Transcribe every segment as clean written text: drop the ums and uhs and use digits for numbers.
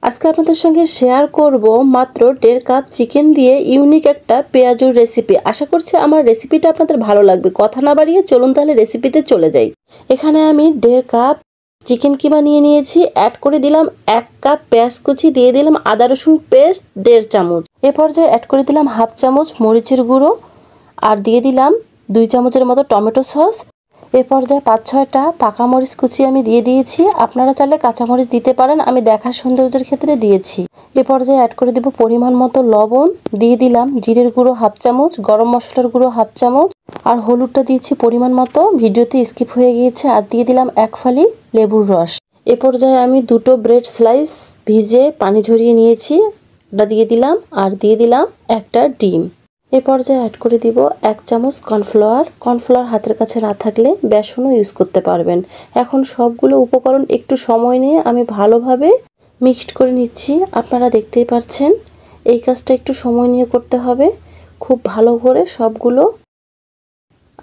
আজকে আপনাদের সঙ্গে শেয়ার করব মাত্র 1.5 কাপ চিকেন দিয়ে ইউনিক একটা পেঁয়াজুর রেসিপি। আশা করছি আমার রেসিপিটা আপনাদের ভালো লাগবে। কথা না বাড়িয়ে চলুন তাহলে রেসিপিতে চলে যাই। এখানে আমি 1.5 কাপ চিকেন কিমা নিয়ে নিয়েছি। অ্যাড করে দিলাম 1 কাপ পেঁয়াজ কুচি, দিয়ে দিলাম আদা রসুন পেস্ট 1.5 চামচ। এ পর্যায়ে অ্যাড করে দিলাম 1/2 চামচ মরিচের গুঁড়ো আর দিয়ে দিলাম 2 চামচের মতো টমেটো সস। এ পর্যায়ে 5-6টা পাকা মরিচ কুচি আমি দিয়ে দিয়েছি। আপনারা চাইলে কাঁচামরিচ দিতে পারেন, আমি দেখার সৌন্দর্যের ক্ষেত্রে দিয়েছি। এ পর্যায়ে অ্যাড করে দেব পরিমাণ মতো লবণ, দিয়ে দিলাম জিরের গুঁড়ো 1/2 চামচ, গরম মশলার গুঁড়ো 1/2 চামচ আর হলুদটা দিয়েছি পরিমাণ মতো, ভিডিওতে স্কিপ হয়ে গিয়েছে। আর দিয়ে দিলাম 1 ফালি লেবুর রস। এ পর্যায়ে আমি 2টো ব্রেড স্লাইস ভিজে পানি ঝরিয়ে নিয়েছি, ওটা দিয়ে দিলাম আর দিয়ে দিলাম একটা ডিম। এ পর্যায়ে অ্যাড করে দিব 1 চামচ কর্নফ্লাওয়ার হাতের কাছে না থাকলে বেসনও ইউজ করতে পারবেন। এখন সবগুলো উপকরণ একটু সময় নিয়ে আমি ভালোভাবে মিক্সড করে নিচ্ছি। আপনারা দেখতেই পাচ্ছেন এই কাজটা একটু সময় নিয়ে করতে হবে। খুব ভালো করে সবগুলো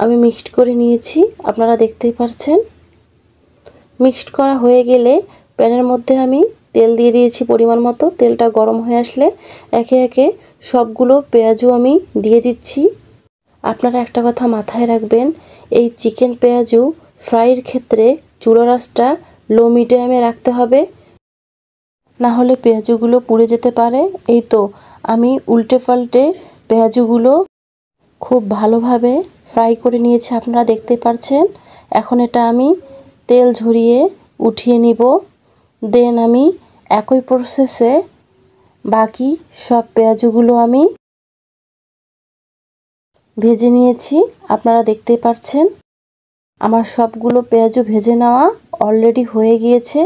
আমি মিক্সড করে নিয়েছি, আপনারা দেখতেই পাচ্ছেন। মিক্সড করা হয়ে গেলে প্যানের মধ্যে আমি তেল দিয়ে দিয়েছি পরিমাণ মতো। তেলটা গরম হয়ে আসলে একে একে সবগুলো পেঁয়াজু আমি দিয়ে দিচ্ছি। আপনারা একটা কথা মাথায় রাখবেন, এই চিকেন পেঁয়াজু ফ্রাইয়ের ক্ষেত্রে চুলার আঁচটা লো মিডিয়ামে রাখতে হবে, না হলে পেঁয়াজুগুলো পুড়ে যেতে পারে। এই তো আমি উল্টে পাল্টে পেঁয়াজুগুলো খুব ভালোভাবে ফ্রাই করে নিয়েছি, আপনারা দেখতে পাচ্ছেন। এখন এটা আমি তেল ঝরিয়ে উঠিয়ে নিব। দেন আমি একই প্রসেসে বাকি সব পেঁয়াজুগুলো আমি ভেজে নিয়েছি, আপনারা দেখতেই পাচ্ছেন। আমার সবগুলো পেঁয়াজু ভেজে নেওয়া অলরেডি হয়ে গিয়েছে।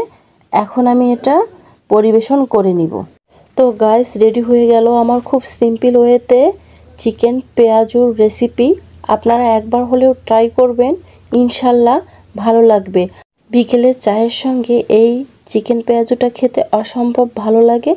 এখন আমি এটা পরিবেশন করে নিব। তো গাইস, রেডি হয়ে গেল আমার খুব সিম্পল ওয়েতে চিকেন পেঁয়াজুর রেসিপি। আপনারা একবার হলেও ট্রাই করবেন, ইনশাল্লাহ ভালো লাগবে। বিকেলে চায়ের সঙ্গে এই চিকেন পেঁয়াজুটা খেতে অসম্ভব ভালো লাগে।